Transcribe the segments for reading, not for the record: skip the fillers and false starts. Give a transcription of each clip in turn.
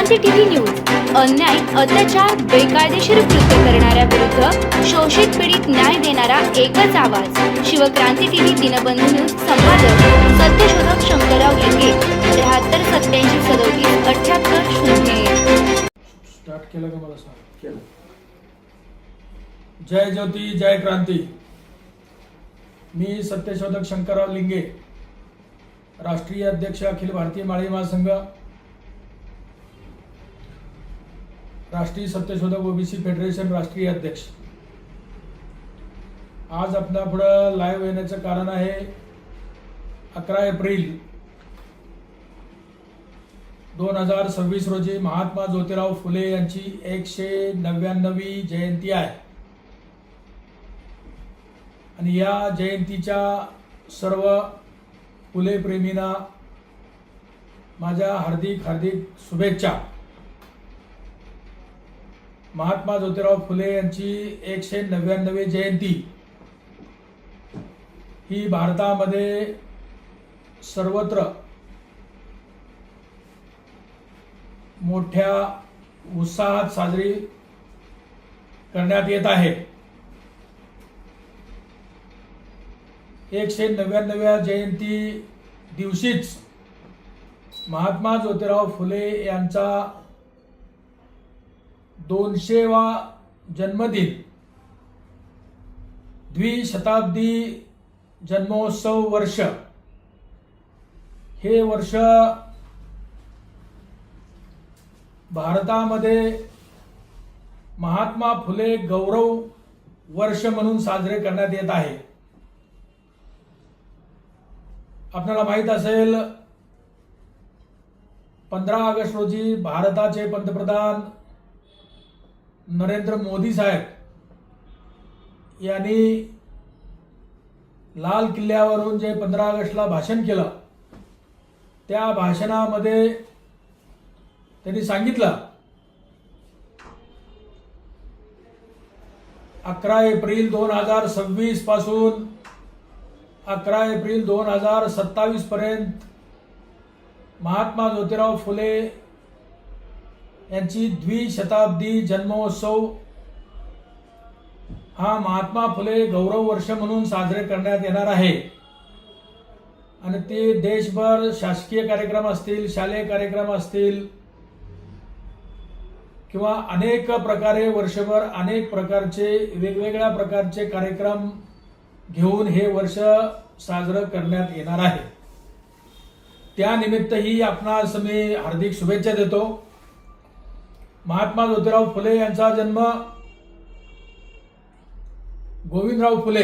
Shivkranti TV news अन्याय, अत्याचार, बेकायदेशीर कृत्य करणाऱ्या विरुद्ध शोषित पीडित न्याय देणारा एकच आवाज। शिवक्रांती टीव्ही दिनबंधू न्यूज संपादक सत्यशोधक शंकरराव लिंगे 73 87 37 78 0। स्टार्ट केलं का मला सांग? केलं। जय ज्योती जय क्रांती। मी सत्यशोधक शंकरराव लिंगे, राष्ट्रीय अध्यक्ष अखिल भारतीय माळी महासंघ, राष्ट्रीय सत्यशोधक ओबीसी फेडरेशन राष्ट्रीय अध्यक्ष। आज आपल्या पुढे लाईव्ह येण्याचं कारण आहे 11 एप्रिल 2026 रोजी महात्मा ज्योतिराव फुले यांची 199वी जयंती आहे आणि या जयंतीच्या सर्व फुले प्रेमींना माझ्या हार्दिक शुभेच्छा। महात्मा ज्योतिराव फुले यांची 199वी जयंती ही भारतामध्ये सर्वत्र मोठ्या उत्साहात साजरी करण्यात येत आहे। 199व्या जयंती दिवशीच महात्मा ज्योतिराव फुले यांचा 200वा जन्मदिन, द्विशताब्दी जन्मोत्सव वर्ष, हे वर्ष भारतामध्ये महात्मा फुले गौरव वर्ष म्हणून साजरे करण्यात येत आहे। आपल्याला माहित असेल 15 ऑगस्ट रोजी भारताचे पंतप्रधान नरेंद्र मोदी साहेब यांनी लाल किल्ल्यावरून जे 15 ऑगस्टला भाषण केलं, त्या भाषणामध्ये त्यांनी सांगितलं 11 एप्रिल 2026 पासून 11 एप्रिल 2027 पर्यंत महात्मा ज्योतिराव फुले यांची द्विशताब्दी जन्मोत्सव हा महात्मा फुले गौरव वर्ष म्हणून साजरे करण्यात येणार आहे आणि ते देशभर शासकीय कार्यक्रम असतील, शालेय कार्यक्रम असतील किंवा अनेक प्रकारे वर्षभर अनेक प्रकारचे वेगवेगळ्या प्रकारचे कार्यक्रम घेऊन हे वर्ष साजरं करण्यात येणार आहे। त्यानिमित्तही आपणास मी हार्दिक शुभेच्छा देतो। महात्मा ज्योतिराव फुले यांचा जन्म गोविंदराव फुले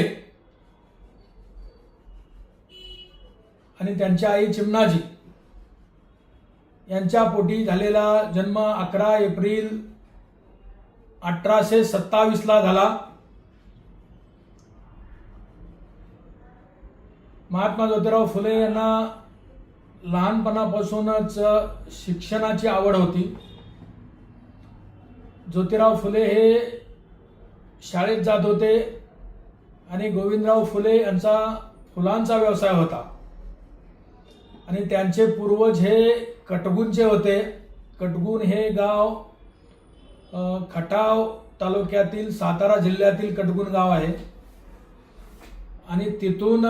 आणि त्यांच्या आई चिमणाजी यांच्या पोटी झालेला जन्म 11 एप्रिल 1827 ला झाला। महात्मा ज्योतिराव फुले यांना लहानपणापासूनच शिक्षणाची आवड होती। ज्योतिराव फुले हे शाळेत जात होते आणि गोविंदराव फुले यांचा फुलांचा व्यवसाय होता आणि त्यांचे पूर्वज हे कटगुणचे होते। कटगुण हे गाव खटाव तालुक्यातील सातारा जिल्ह्यातील कटगुण गाव आहे आणि तिथून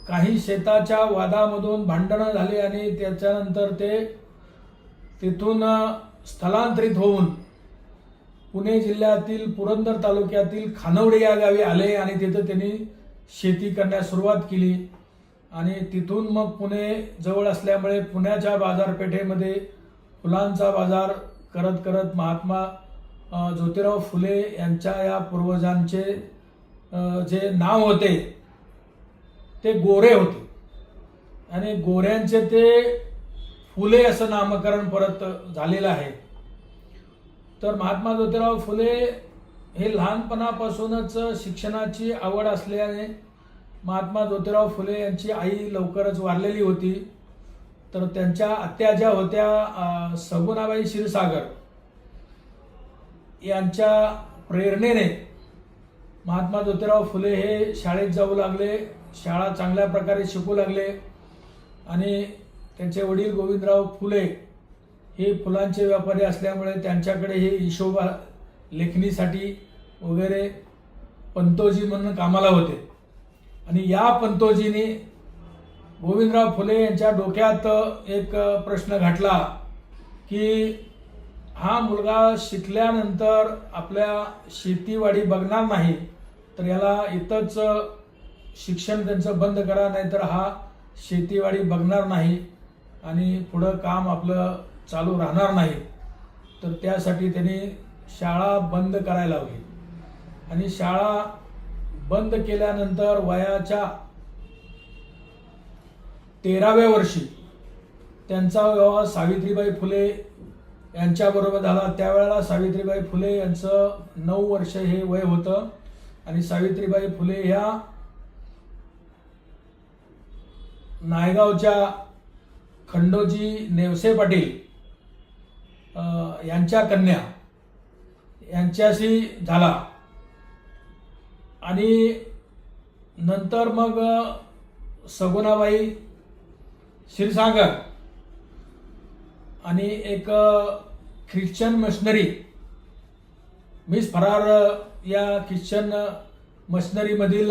काही शेताच्या वादामधून भांडणं झाले आणि त्याच्यानंतर ते तिथून स्थलांतरित होऊन पुणे जिल्ह्यातील पुरंदर तालुक्यातील खानवडे या गावी आले आणि तिथं त्यांनी शेती करण्यास सुरुवात केली आणि तिथून मग पुणे जवळ असल्यामुळे पुण्याच्या बाजारपेठेमध्ये फुलांचा बाजार करत करत महात्मा ज्योतिराव फुले यांच्या या पूर्वजांचे जे नाव होते ते गोरे होते आणि गोऱ्यांचे ते फुले असं नामकरण परत झालेलं आहे। तर महात्मा ज्योतिराव फुले हे लहानपणापासूनच शिक्षणाची आवड असल्याने महात्मा ज्योतिराव फुले यांची आई लवकरच वारलेली होती। तर त्यांच्या आत्या ज्या होत्या सगुणाबाई क्षीरसागर यांच्या प्रेरणेने महात्मा ज्योतिराव फुले हे शाळेत जाऊ लागले, शाळा चांगल्या प्रकारे शिकू लागले आणि त्यांचे वडील गोविंदराव फुले हे फुलांचे व्यापारी असल्यामुळे त्यांच्याकडे हे हिशोब लेखणीसाठी वगैरे पंतोजी म्हणून कामाला होते. आणि या पंतोजीने गोविंदराव फुले यांच्या डोक्यात एक प्रश्न घातला की हा मुलगा शिकल्यानंतर आपल्या शेतीवाडी बघणार नाही, तर याला इथंच शिक्षण त्यांचं बंद करा, नाहीतर हा शेतीवाडी बघणार नाही आणि पुढं काम आपलं चालू राहणार नाही. तर त्यासाठी त्यांनी शाळा बंद करायला लावली. आणि शाळा बंद केल्यानंतर वयाच्या 13व्या वर्षी त्यांचा विवाह सावित्रीबाई फुले यांच्याबरोबर झाला. त्यावेळेला सावित्रीबाई फुले यांचं 9 वर्ष हे वय होतं. आणि सावित्रीबाई फुले ह्या नायगावच्या खंडोजी नेवसे पाटील यांच्या कन्या यांच्याशी झाला. आणि नंतर मग सगुणाबाई क्षीरसागर आणि एक ख्रिश्चन मिशनरी मिस फरार या ख्रिश्चन मिशनरीमधील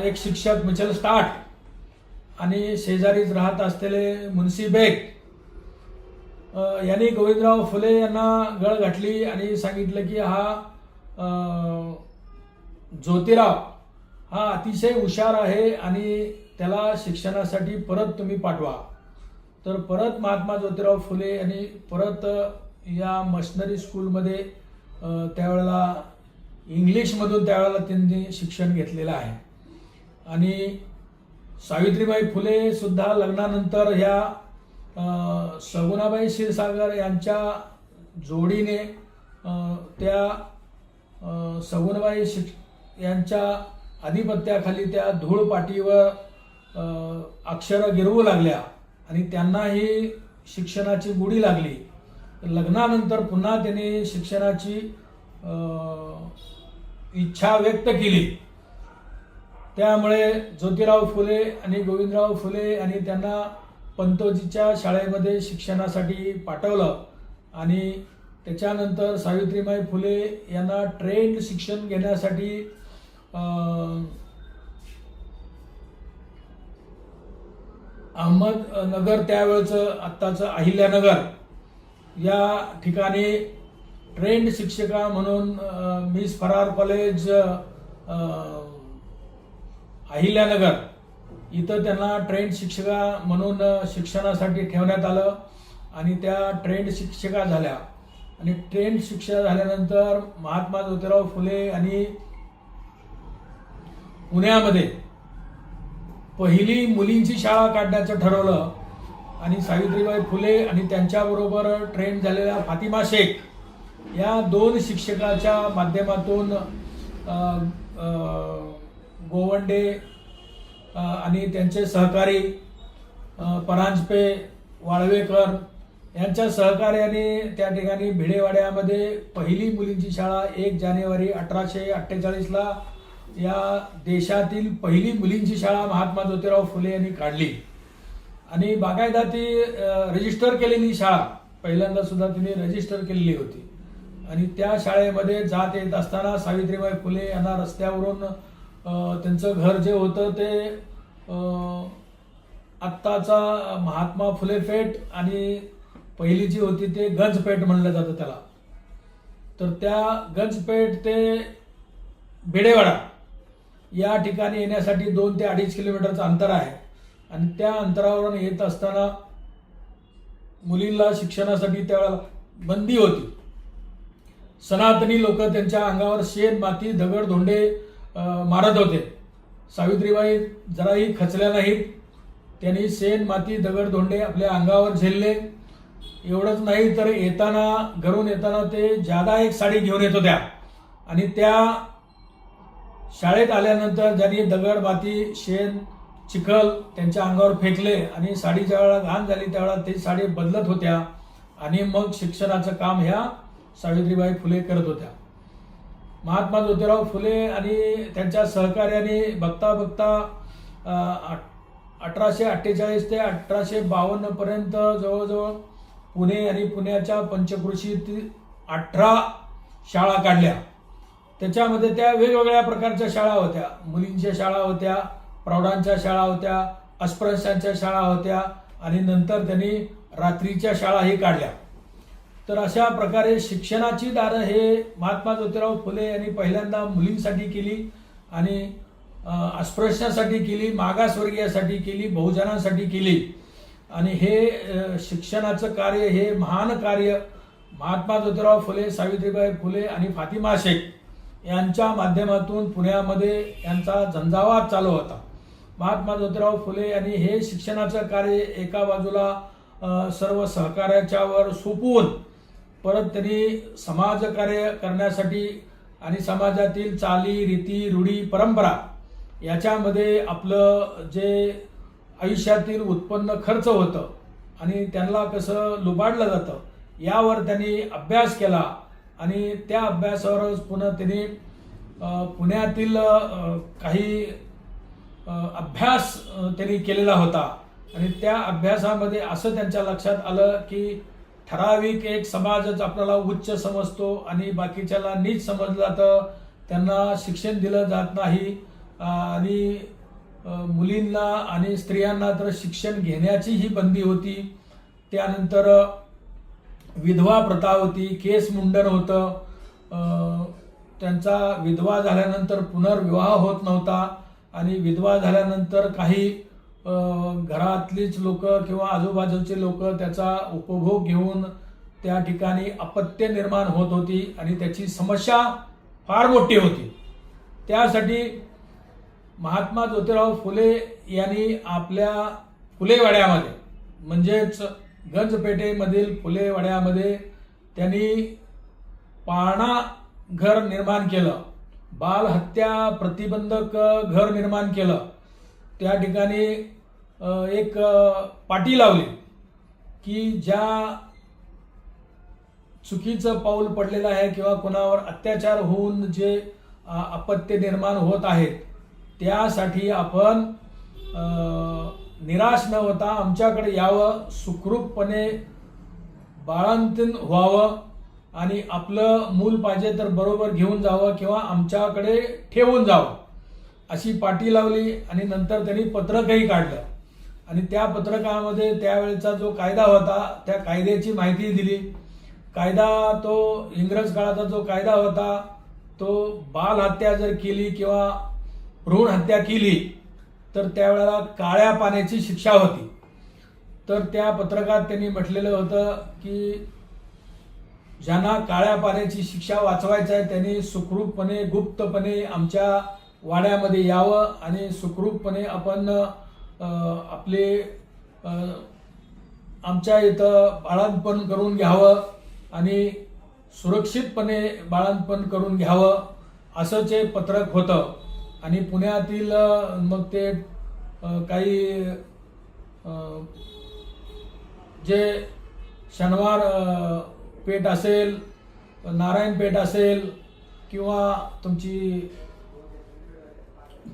एक शिक्षक मिचल स्टार्ट आणि शेजारीच राहत असलेले मुन्सी बेग यांनी गोविंदराव फुले यांना गळ घातली आणि सांगितलं की हा ज्योतिराव हा अतिशय हुशार आहे आणि त्याला शिक्षणासाठी परत तुम्ही पाठवा. तर परत महात्मा ज्योतिराव फुले यांनी परत या मशनरी स्कूलमध्ये त्यावेळेला इंग्लिशमधून त्यावेळेला त्यांनी शिक्षण घेतलेलं आहे. आणि सावित्रीबाई फुले सुद्धा लग्नानंतर ह्या सगुणाबाई क्षीरसागर यांच्या जोडीने त्या सगुणाबाई यांच्या आधिपत्याखाली त्या धूळपाटीवर अक्षरं गिरवू लागल्या आणि त्यांनाही शिक्षणाची गोडी लागली. लग्नानंतर पुन्हा त्यांनी शिक्षणाची इच्छा व्यक्त केली. त्यामुळे ज्योतिराव फुले आणि गोविंदराव फुले आणि त्यांना पंतोजीच्या शाळेमध्ये शिक्षणासाठी पाठवलं. आणि त्याच्यानंतर सावित्रीबाई फुले यांना ट्रेंड शिक्षण घेण्यासाठी अहमदनगर त्यावेळचं आत्ताचं अहिल्यानगर या ठिकाणी ट्रेंड शिक्षिका म्हणून मिस फरार कॉलेज अहिल्यानगर इथं त्यांना ट्रेंड शिक्षिका म्हणून शिक्षणासाठी ठेवण्यात आलं. आणि त्या ट्रेंड शिक्षिका झाल्या. आणि ट्रेंड शिक्षिका झाल्यानंतर महात्मा ज्योतिराव फुले आणि पुण्यामध्ये पहिली मुलींची शाळा काढण्याचं ठरवलं. आणि सावित्रीबाई फुले आणि त्यांच्याबरोबर ट्रेंड झालेल्या फातिमा शेख या 2 शिक्षकाच्या माध्यमातून गोवंडे आणि त्यांचे सहकारी परांजपे वाळवेकर यांच्या सहकार्याने त्या ठिकाणी भिडेवाड्यामध्ये पहिली मुलींची शाळा 1 जानेवारी 1848ला या देशातील पहिली मुलींची शाळा महात्मा ज्योतिराव फुले यांनी काढली. आणि बाकायदा ती रजिस्टर केलेली शाळा पहिल्यांदा सुद्धा तिने रजिस्टर केलेली होती. आणि त्या शाळेमध्ये जात येत असताना सावित्रीबाई फुले यांना रस्त्यावरून त्यांचं घर जे होतं ते आत्ताचा महात्मा फुले पेठ आणि पहिली जी होती ते गंजपेठ म्हणलं जातं त्याला. तर त्या गंजपेठ ते भिडेवाडा या ठिकाणी येण्यासाठी 2 ते 2.5 किलोमीटरचं अंतर आहे. आणि त्या अंतरावरून येत असताना मुलींना शिक्षणासाठी त्यावेळेला बंदी होती. सनातनी लोक त्यांच्या अंगावर शेण माती दगड धोंडे मारत होते. सावित्रीबाई जराही खचल्या नाहीत. त्यांनी शेण माती दगड धोंडे आपल्या अंगावर झेलले. एवढंच नाही तर घरून येताना ते जादा एक साडी घेऊन येत होत्या. आणि त्या शाळेत आल्यानंतर ज्यांनी दगड माती शेण चिखल त्यांच्या अंगावर फेकले आणि साडी ज्या वेळेला घाण झाली त्यावेळेला ते साडी बदलत होत्या. आणि मग शिक्षणाचं काम ह्या सावित्रीबाई फुले करत होत्या. महात्मा ज्योतिराव फुले आणि त्यांच्या सहकार्याने बघता बघता 1848 ते 1852 पर्यंत जवळजवळ पुणे आणि पुण्याच्या पंचक्रोशीतील 18 शाळा काढल्या. त्याच्यामध्ये त्या वेगवेगळ्या प्रकारच्या शाळा होत्या. मुलींच्या शाळा होत्या, प्रौढांच्या शाळा होत्या, अस्पृश्यांच्या शाळा होत्या आणि नंतर त्यांनी रात्रीच्या शाळाही काढल्या. तर अशा प्रकारे शिक्षणाची दारं हे महात्मा ज्योतिराव फुले यांनी पहिल्यांदा मुलींसाठी केली आणि अस्पृश्यांसाठी केली, मागासवर्गीयासाठी केली, बहुजनांसाठी केली. आणि हे शिक्षणाचं कार्य हे महान कार्य महात्मा ज्योतिराव फुले, सावित्रीबाई फुले आणि फातिमा शेख यांच्या माध्यमातून पुण्यामध्ये यांचा झंझावात चालू होता. महात्मा ज्योतिराव फुले यांनी हे शिक्षणाचं कार्य एका बाजूला सर्व सहकार्याच्यावर सोपवून परत त्यांनी समाजकार्य करण्यासाठी आणि समाजातील चाली, रीती, रूढी, परंपरा याच्यामध्ये आपलं जे आयुष्यातील उत्पन्न खर्च होतं आणि त्यांना कसं लुबाडलं जातं यावर त्यांनी अभ्यास केला आणि त्या अभ्यासावरच पुन्हा त्यांनी पुण्यातील काही अभ्यास त्यांनी केलेला होता. आणि त्या अभ्यासामध्ये असं त्यांच्या लक्षात आलं की ठराविक एक समाजच आपल्याला उच्च समजतो आणि बाकीच्याला नीच समजलं जातं, त्यांना शिक्षण दिलं जात नाही आणि मुलींना आणि स्त्रियांना तर शिक्षण घेण्याची ही बंदी होती. त्यानंतर विधवा प्रथा होती, केस मुंडन होतं, त्यांचा विधवा झाल्यानंतर पुनर्विवाह होत नव्हता आणि विधवा झाल्यानंतर काही घरातलीच लोक किंवा आजूबाजूचे लोक त्याचा उपभोग घेऊन त्या ठिकाणी अपत्य निर्माण होत होती आणि त्याची समस्या फार मोठी होती. त्यासाठी महात्मा ज्योतिराव फुले यांनी आपल्या फुलेवाड्यामध्ये म्हणजेच गंजपेठेमधील फुलेवाड्यामध्ये त्यांनी पाळणा घर निर्माण केलं, बालहत्या प्रतिबंधक घर निर्माण केलं. त्या ठिकाणी एक पाटी लावली की ज्या चुकीचं पाऊल पडलेलं आहे किंवा कोणावर अत्याचार होऊन जे अपत्य निर्माण होत आहेत त्यासाठी आपण निराश न होता आमच्याकडे यावं, सुखरूपपणे बाळंतीण व्हावं आणि आपलं मूल पाहिजे तर बरोबर घेऊन जावं किंवा आमच्याकडे ठेवून जावं अशी पाटी लावली. आणि नंतर त्यांनी पत्रकही काढलं आणि त्या पत्रकामध्ये त्यावेळेचा जो कायदा होता त्या कायद्याची माहिती दिली. कायदा तो इंग्रज काळाचा जो कायदा होता तो बालहत्या जर केली किंवा भ्रूण हत्या केली तर त्यावेळेला काळ्या पाण्याची शिक्षा होती. तर त्या पत्रकात त्यांनी म्हटलेलं होतं की ज्यांना काळ्या पाण्याची शिक्षा वाचवायचं आहे त्यांनी सुखरूपपणे गुप्तपणे आमच्या वाड्यामध्ये यावं आणि सुखरूपपणे आपण आपले आमच्या इथं बाळंतपण करून घ्यावं आणि सुरक्षितपणे बाळंतपण करून घ्यावं असं ते पत्रक होतं. आणि पुण्यातील मग ते काही जे शनिवार पेठ असेल, नारायण पेठ असेल किंवा तुमची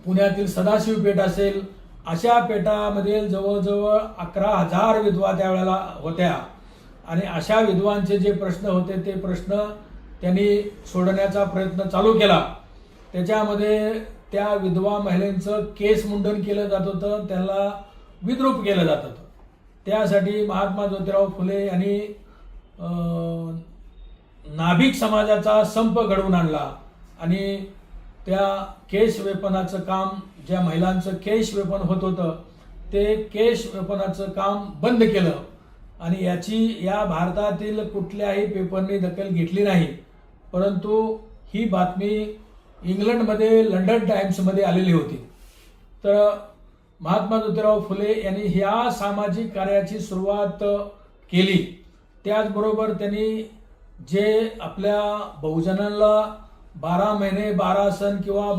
पुण्यातील सदाशिव पेठ असेल अशा पेठामध्ये जवळजवळ 11,000 विधवा त्यावेळेला होत्या. आणि अशा विधवांचे जे प्रश्न होते ते प्रश्न त्यांनी सोडवण्याचा प्रयत्न चालू केला. त्याच्यामध्ये त्या विधवा महिलांचं केस मुंडन केलं जात होतं, त्यांना विद्रूप केलं जात होतं. त्यासाठी महात्मा ज्योतिराव फुले यांनी नाभिक समाजाचा संप घडवून आणला आणि त्या केश वेपनाचं काम, ज्या महिलांचं केश वेपन होत होतं ते केश वेपनाचं काम बंद केलं. आणि या भारतातील कुठल्याही पेपरने दखल घेतली नाही. परंतु ही बातमी इंग्लंडमध्ये लंडन टाइम्समध्ये आलेली होती. तर महात्मा ज्योतिराव फुले यांनी ह्या सामाजिक कार्याची सुरुवात केली. त्याचबरोबर त्यांनी जे आपल्या बहुजनांना 12 महिने 12 सण किंवा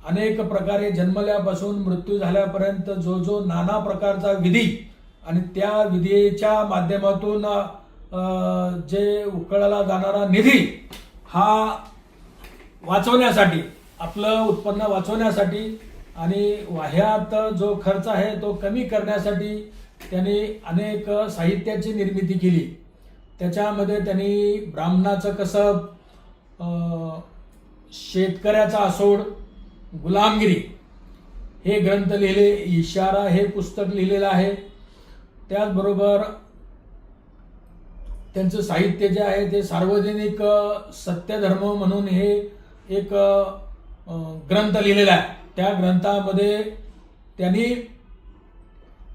अनेक प्रकारे जन्मल्यापासून मृत्यू झाल्यापर्यंत जो नाना प्रकारचा विधी आणि त्या विधीच्या माध्यमातून जे उकळला जाणारा निधी हा वाचवण्यासाठी, आपलं उत्पन्न वाचवण्यासाठी आणि ह्यात जो खर्च आहे तो कमी करण्यासाठी त्यांनी अनेक साहित्याची निर्मिती केली. त्याच्यामध्ये त्यांनी ब्राह्मणाचं कसब, शेतकऱ्याचा आसोड, गुलामगिरी हे ग्रंथ लिहिले. इशारा हे पुस्तक लिहिलेलं आहे. त्याचबरोबर त्यांचं साहित्य जे आहे ते सार्वजनिक सत्यधर्म म्हणून हे एक ग्रंथ लिहिलेला आहे. त्या ग्रंथामध्ये त्यांनी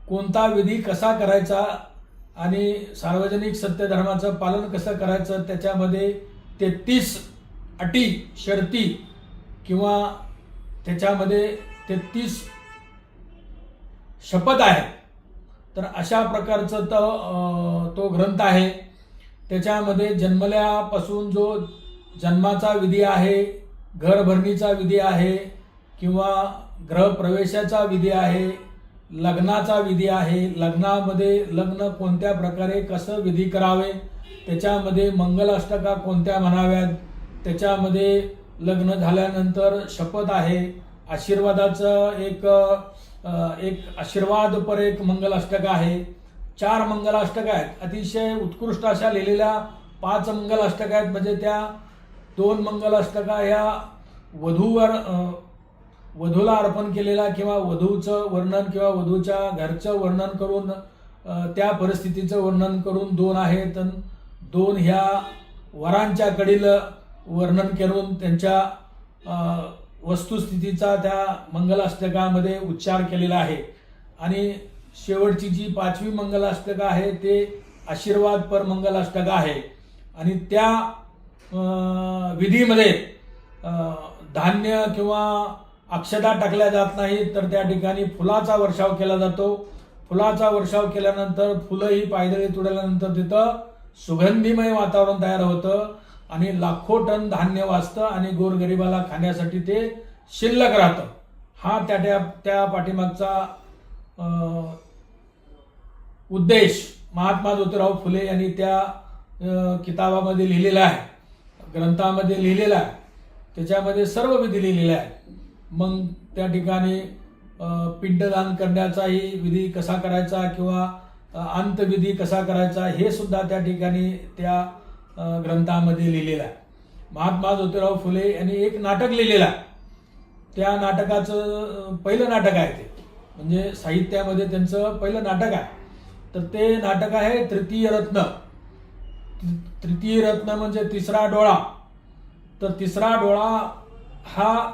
कोणता विधी कसा करायचा आणि सार्वजनिक सत्यधर्माचं पालन कसं करायचं त्याच्यामध्ये 33 अटी शर्ती किंवा त्याच्यामध्ये 33 शपथ आहेत. तर अशा प्रकारचं तो ग्रंथ आहे. त्याच्यामध्ये जन्मल्यापासून जो जन्माचा विधी आहे, घरभरणीचा विधी आहे किंवा गृहप्रवेशाचा विधी आहे, लग्नाचा विधी आहे, लग्नामध्ये लग्न कोणत्या प्रकारे कसं विधी करावे, त्याच्यामध्ये मंगलाष्टका कोणत्या म्हणाव्यात, त्याच्यामध्ये लग्न झाल्यानंतर शपथ आहे, आशीर्वादाचं एक आशीर्वादपर एक मंगलाष्टका आहे. 4 मंगलाष्टका आहेत. अतिशय उत्कृष्ट अशा लिहिलेल्या 5 मंगलाष्टका आहेत. म्हणजे त्या 2 मंगलाष्टका ह्या वधूला अर्पण केलेला किंवा वधूचं वर्णन किंवा वधूच्या घरचं वर्णन करून त्या परिस्थितीचं वर्णन करून 2 आहेत. 2 ह्या वरांच्या कडील वर्णन करून त्यांच्या वस्तुस्थितीचा त्या मंगलाष्टकामध्ये उच्चार केलेला आहे. आणि शेवटची जी 5वी मंगलाष्टका आहे ते आशीर्वादपर मंगलाष्टका आहे. आणि त्या विधीमध्ये धान्य किंवा अक्षता टाकल्या जात नाहीत, तर त्या ठिकाणी फुलाचा वर्षाव केला जातो. फुलाचा वर्षाव केल्यानंतर फुलं ही पायदळी तुडल्यानंतर तिथं सुगंधीमय वातावरण तयार होतं आणि लाखो टन धान्य वाचतं आणि गोरगरिबाला खाण्यासाठी ते शिल्लक राहतं. हा त्या पाठीमागचा उद्देश महात्मा ज्योतिराव फुले यांनी त्या किताबामध्ये लिहिलेला आहे, ग्रंथामध्ये लिहिलेला आहे. त्याच्यामध्ये सर्व विधी लिहिलेले आहेत. मग त्या ठिकाणी पिंडदान करण्याचाही विधी कसा करायचा किंवा अंतविधी कसा करायचा हे सुद्धा त्या ठिकाणी त्या ग्रंथामध्ये लिहिलेलं आहे. महात्मा ज्योतिराव फुले यांनी एक नाटक लिहिलेलं आहे. त्या नाटकाचं पहिलं नाटक आहे ते, म्हणजे साहित्यामध्ये त्यांचं पहिलं नाटक आहे. तर ते नाटक आहे तृतीय रत्न. तृतीय रत्न म्हणजे तिसरा डोळा. तर तिसरा डोळा हा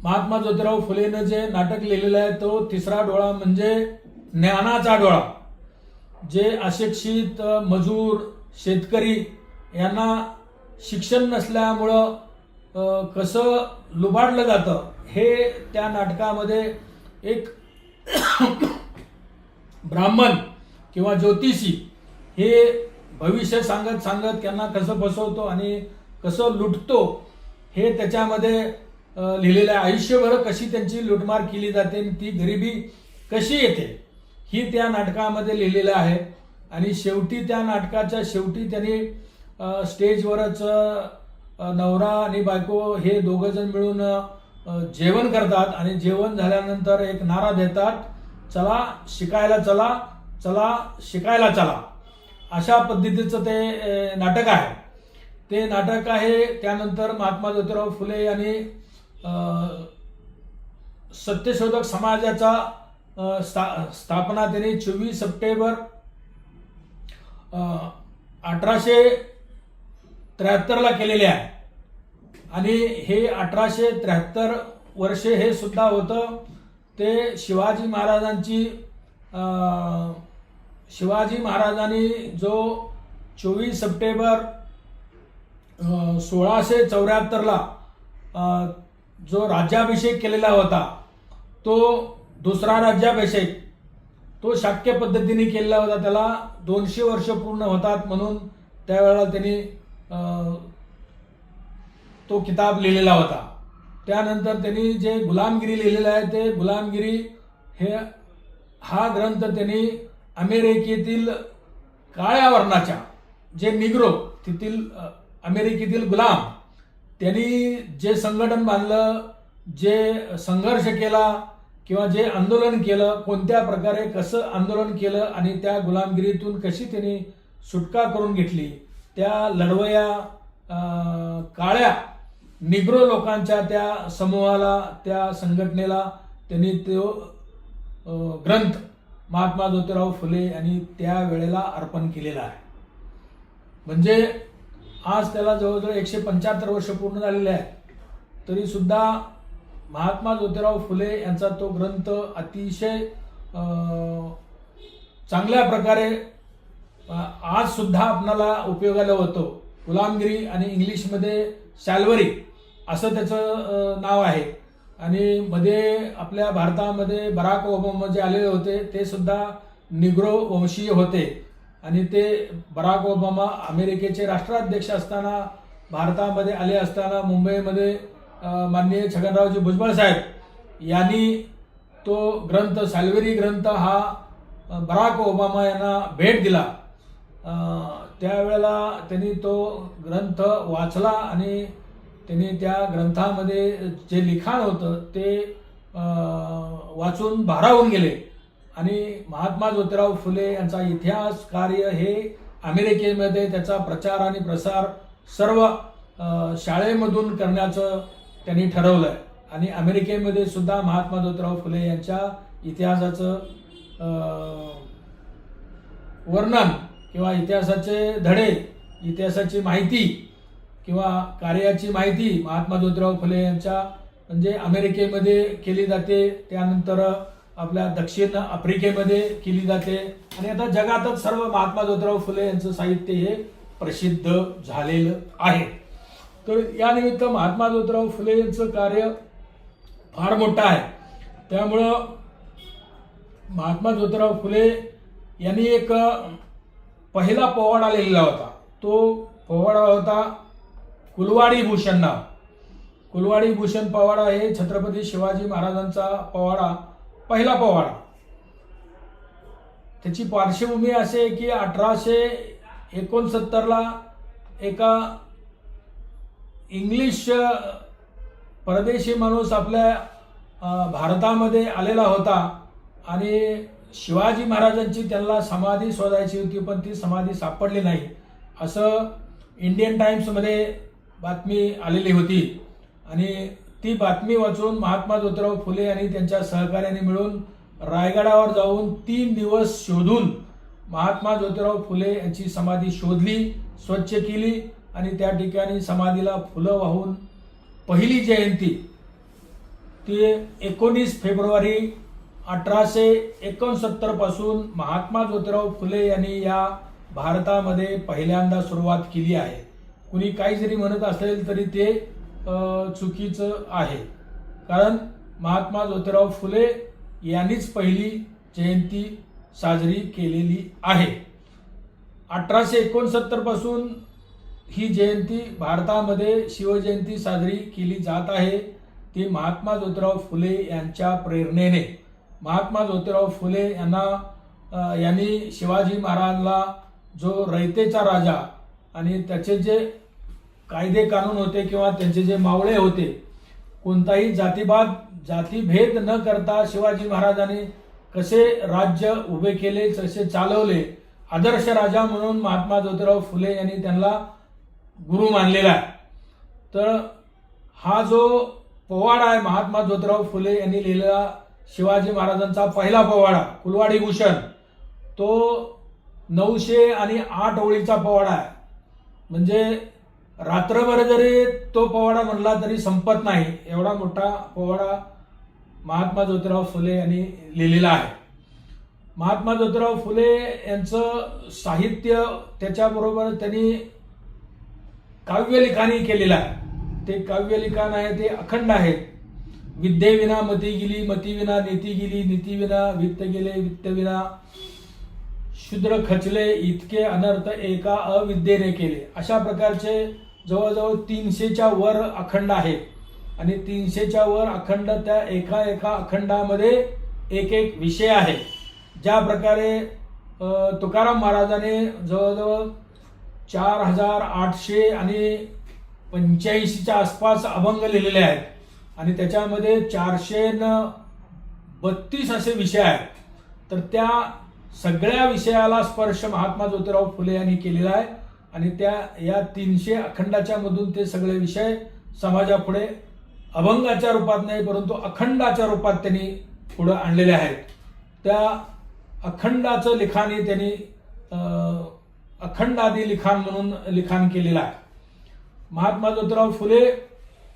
महात्मा ज्योतिराव फुलेनं जे नाटक लिहिलेलं आहे तो तिसरा डोळा म्हणजे ज्ञानाचा डोळा. जे अशिक्षित मजूर शेतकरी यांना शिक्षण नसल्यामुळं कसं लुबाडलं जातं हे त्या नाटकामध्ये एक ब्राह्मण किंवा ज्योतिषी हे भविष्य सांगत सांगत त्यांना कसं फसवतो आणि कसं लुटतो हे त्याच्यामध्ये लिहिलेलं आहे. आयुष्यभर कशी त्यांची लुटमार केली जाते आणि ती गरिबी कशी येते ही त्या नाटकामध्ये लिहिलेलं आहे. आणि शेवटी त्या नाटकाच्या शेवटी त्यांनी स्टेजवरच नवरा आणि बायको हे दोघं जण मिळून जेवण करतात आणि जेवण झाल्यानंतर एक नारा देतात, चला शिकायला चला, चला शिकायला चला. अशा पद्धतीचं ते नाटक आहे. ते नाटक आहे. त्यानंतर महात्मा ज्योतिराव फुले यांनी सत्यशोधक समाजाचा स्थापना त्यांनी 24 सप्टेंबर 1873 ला केलेले आहे. आणि हे 1873 वर्षे हे सुद्धा होतं ते शिवाजी महाराजांनी जो 24 सप्टेंबर 1674 ला जो राज्याभिषेक केलेला होता तो दुसरा राज्याभिषेक तो शाक्य पद्धतीने केलेला होता. त्याला 200 वर्ष पूर्ण होतात म्हणून त्यावेळेला त्यांनी तो किताब लिहिलेला होता. त्यानंतर त्यांनी जे गुलामगिरी लिहिलेलं आहे ते गुलामगिरी हा ग्रंथ त्यांनी अमेरिकेतील काळ्या वर्णाच्या जे निग्रो तिथील अमेरिकेतील गुलाम त्यांनी जे संघटन बांधलं, जे संघर्ष केला, किंवा जे आंदोलन केलं, कोणत्या प्रकारे कसं आंदोलन केलं आणि त्या गुलामगिरीतून कशी त्यांनी सुटका करून घेतली, त्या लढवया काळ्या निग्रो लोकांच्या त्या समूहाला, त्या संघटनेला त्यांनी तो ग्रंथ महात्मा ज्योतिराव फुले यांनी त्या वेळेला अर्पण केलेला आहे. म्हणजे आज त्याला जवळजवळ 175 वर्ष पूर्ण झालेले आहे, तरी सुद्धा महात्मा ज्योतिराव फुले यांचा तो ग्रंथ अतिशय चांगल्या प्रकारे आज सुद्धा आपणाला उपयोगाला होतो. गुलामगिरी आणि इंग्लिशमध्ये सॅल्वरी असं त्याचं नाव आहे. आणि मध्ये आपल्या भारतामध्ये बराक ओबामा जे आलेले होते ते सुद्धा निग्रो वंशीय होते आणि ते बराक ओबामा अमेरिकेचे राष्ट्राध्यक्ष असताना भारतामध्ये आले असताना मुंबईमध्ये माननीय छगनरावजी भुजबळ साहेब यांनी तो ग्रंथ सॅल्वरी ग्रंथ हा बराक ओबामा यांना भेट दिला. त्यावेळेला त्यांनी तो ग्रंथ वाचला आणि त्यांनी त्या ग्रंथामध्ये जे लिखाण होतं ते वाचून भारावून गेले. आणि महात्मा ज्योतिराव फुले यांचा इतिहास कार्य हे अमेरिकेमध्ये त्याचा प्रचार आणि प्रसार सर्व शाळेमधून करण्याचं त्यांनी ठरवलं आहे. आणि अमेरिकेमध्ये सुद्धा महात्मा ज्योतिराव फुले यांच्या इतिहासाचं वर्णन किंवा इतिहासाचे धडे, इतिहासाची माहिती किंवा कार्याची माहिती महात्मा ज्योतिराव फुले यांच्या म्हणजे अमेरिकेमध्ये केली जाते, त्यानंतर आपल्या दक्षिण आफ्रिकेमध्ये केली जाते आणि आता जगातच सर्व महात्मा ज्योतिराव फुले यांचं साहित्य हे प्रसिद्ध झालेलं आहे. तर या निमित्त महात्मा ज्योतिराव फुले यांचं कार्य फार मोठं आहे. त्यामुळं महात्मा ज्योतिराव फुले यांनी एक पहिला पोवाडा लिहिला होता. तो पोवाडा होता कुलवाडी भूषण नाव. कुलवाडी भूषण पोवाडा हे छत्रपती शिवाजी महाराजांचा पोवाडा, पहिला पोवाडा. त्याची पार्श्वभूमी असे आहे की 1869ला एका इंग्लिश परदेशी माणूस आपल्या भारतामध्ये आलेला होता आणि शिवाजी महाराजांची त्यांना समाधी शोधायची होती, पण ती समाधी सापडली नाही असं इंडियन टाइम्समध्ये बातमी आलेली होती. आणि ती बातमी वाचून महात्मा ज्योतिराव फुले आणि त्यांच्या सहकार्याने मिळून रायगडावर जाऊन 3 दिवस शोधून महात्मा ज्योतिराव फुले यांची समाधी शोधली, स्वच्छ केली आणि त्या ठिकाणी समाधीला फुलं वाहून पहिली जयंती ती 19 फेब्रुवारी 1869 पासून महात्मा ज्योतिराव फुले यांनी या भारतामध्ये पहिल्यांदा सुरुवात केली आहे. कुणी काही जरी म्हणत असेल तरी ते चुकीचं आहे, कारण महात्मा ज्योतिराव फुले यांनीच पहिली जयंती साजरी केलेली आहे. 1869 पासून ही जयंती भारतामध्ये शिवजयंती साजरी केली जात आहे. ती महात्मा ज्योतिराव फुले यांच्या प्रेरणेने. महात्मा ज्योतिराव फुले यांनी शिवाजी महाराजांना जो रयतेचा राजा आणि त्याचे जे कायदे कानून होते किंवा त्यांचे जे मावळे होते, कोणताही जातीभेद न करता शिवाजी महाराजांनी कसे राज्य उभे केले, कसे चालवले, आदर्श राजा म्हणून महात्मा ज्योतिराव फुले यांनी त्यांना गुरु मानलेला आहे. तर हा जो पोवाडा आहे महात्मा ज्योतिराव फुले यांनी लिहिलेला शिवाजी महाराजांचा पहिला पोवाडा कुलवाडी भूषण, तो 908 ओळीचा पोवाडा आहे. म्हणजे रात्रभर जरी तो पोवाडा म्हणला तरी संपत नाही, एवढा मोठा पोवाडा महात्मा ज्योतिराव फुले यांनी लिहिलेला आहे. महात्मा ज्योतिराव फुले यांचं साहित्य, त्याच्याबरोबर त्यांनी काव्यलिखाणही केलेलं आहे. ते काव्यलिखाण आहे ते अखंड आहे. विद्येविना मती गेली, मतीविना नीती गेली, नीतीविना वित्त गेले, वित्तविना शूद्र खचले, इतके अनर्थ एका अविद्येने केले. अशा प्रकारचे जवळजवळ 300च्या वर अखंड आहेत आणि 300च्या वर अखंड, त्या एका अखंडामध्ये एक विषय आहे. ज्या प्रकारे तुकाराम महाराजांनी जवळजवळ 4885च्या आसपास अभंग लिहिलेले आहेत आणि त्याच्यामध्ये 400 32 असे विषय आहेत. तर त्या सगळ्या विषयाला स्पर्श महात्मा ज्योतिराव फुले यांनी केलेला आहे आणि या 300 अखंडाच्या मधून ते सगळे विषय समाजापुढे अभंगाच्या रूपात नाही परंतु अखंडाच्या रूपात त्यांनी पुढे आणलेले आहेत. त्या अखंडाचं लिखाणही त्यांनी अखंडादी लिखाण म्हणून लिखाण केलेलं आहे. महात्मा ज्योतिराव फुले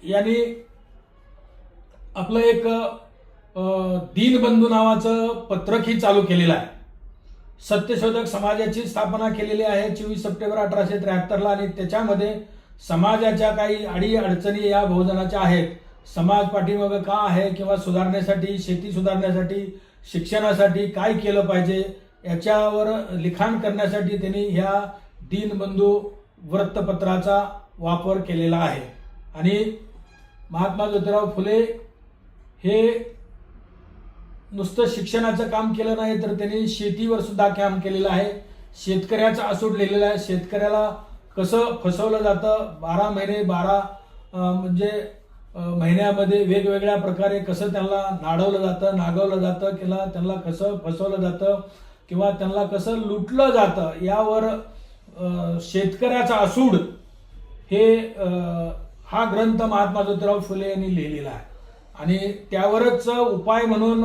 यांनी आपलं एक दीनबंधू नावाचं पत्रकही चालू केलेलं आहे. सत्यशोधक समाजाची स्थापना केलेली आहे 24 सप्टेंबर 1873 आणि त्याच्यामध्ये समाजाच्या काही अडी अडचणी या बहुजनाच्या आहेत. समाज पाठीमागे का आहे किंवा सुधारण्यासाठी, शेती सुधारण्यासाठी, शिक्षणासाठी काय केलं पाहिजे याच्यावर लिखाण करण्यासाठी त्यांनी ह्या दीनबंधू वृत्तपत्राचा वापर केलेला आहे. आणि महात्मा ज्योतिराव फुले हे नुसतं शिक्षणाचं काम केलं नाही तर त्यांनी शेतीवर सुद्धा काम केलेलं आहे. शेतकऱ्याचा आसूड लिहिलेला आहे. शेतकऱ्याला कसं फसवलं जातं, 12 महिने 12 महिन्यामध्ये वेगवेगळ्या प्रकारे कसं त्यांना नाडवलं जातं, नागवलं जातं किंवा त्यांना कसं फसवलं जातं किंवा त्यांना कसं लुटलं जातं यावर शेतकऱ्याचा आसूड हे हा ग्रंथ महात्मा ज्योतिराव फुले यांनी लिहिलेला आहे. आणि त्यावरच उपाय म्हणून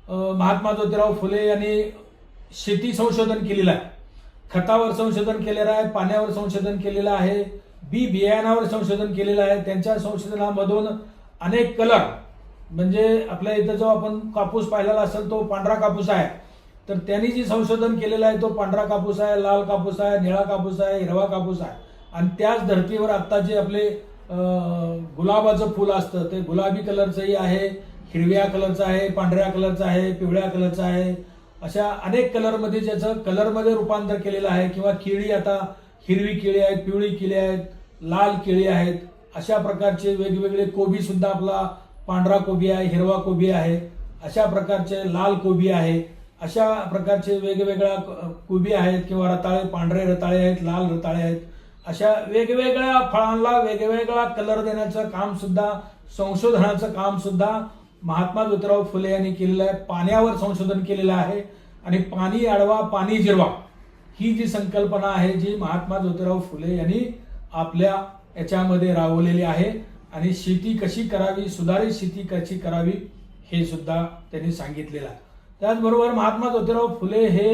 महात्मा ज्योतिराव फुले यांनी शेती संशोधन केलेलं आहे. खतावर संशोधन केलेलं आहे, पाण्यावर संशोधन केलेलं आहे, बियाणावर संशोधन केलेलं आहे. त्यांच्या संशोधनामधून अनेक कलर म्हणजे आपल्या इथं जो आपण कापूस पाहिलेला असेल तो पांढरा कापूस आहे. तर त्यांनी जे संशोधन केलेलं आहे तो पांढरा कापूस आहे, लाल कापूस आहे, निळा कापूस आहे, हिरवा कापूस आहे. आणि त्याच धर्तीवर आता जे आपले गुलाबाचं फुल असतं ते गुलाबी कलरचंही आहे, हिरव्या कलरचं आहे, पांढऱ्या कलरचं आहे, पिवळ्या कलरचं आहे. अशा अनेक कलरमध्ये ज्याचं कलरमध्ये रूपांतर केलेलं आहे. किंवा केळी आता हिरवी केळी आहेत, पिवळी केळी आहेत, लाल केळी आहेत. अशा प्रकारचे वेगवेगळे कोबी सुद्धा आपला पांढरा कोबी आहे, हिरवा कोबी आहे, अशा प्रकारचे लाल कोबी आहे. अशा प्रकारचे वेगवेगळ्या कोबी आहेत किंवा रताळे, पांढरे रताळे आहेत, लाल रताळे आहेत. अशा वेगवेगळ्या फळांना वेगवेगळा कलर देण्याचं काम सुद्धा, संशोधनाचं काम सुद्धा महात्मा ज्योतिराव फुले यांनी केलेलं आहे. पाण्यावर संशोधन केलेलं आहे. आणि पाणी अडवा पाणी जिरवा ही जी संकल्पना आहे जी महात्मा ज्योतिराव फुले यांनी आपल्या याच्यामध्ये राबवलेली आहे. आणि शेती कशी करावी, सुधारित शेती कशी करावी हे सुद्धा त्यांनी सांगितलेलं आहे. त्याचबरोबर महात्मा ज्योतिराव फुले हे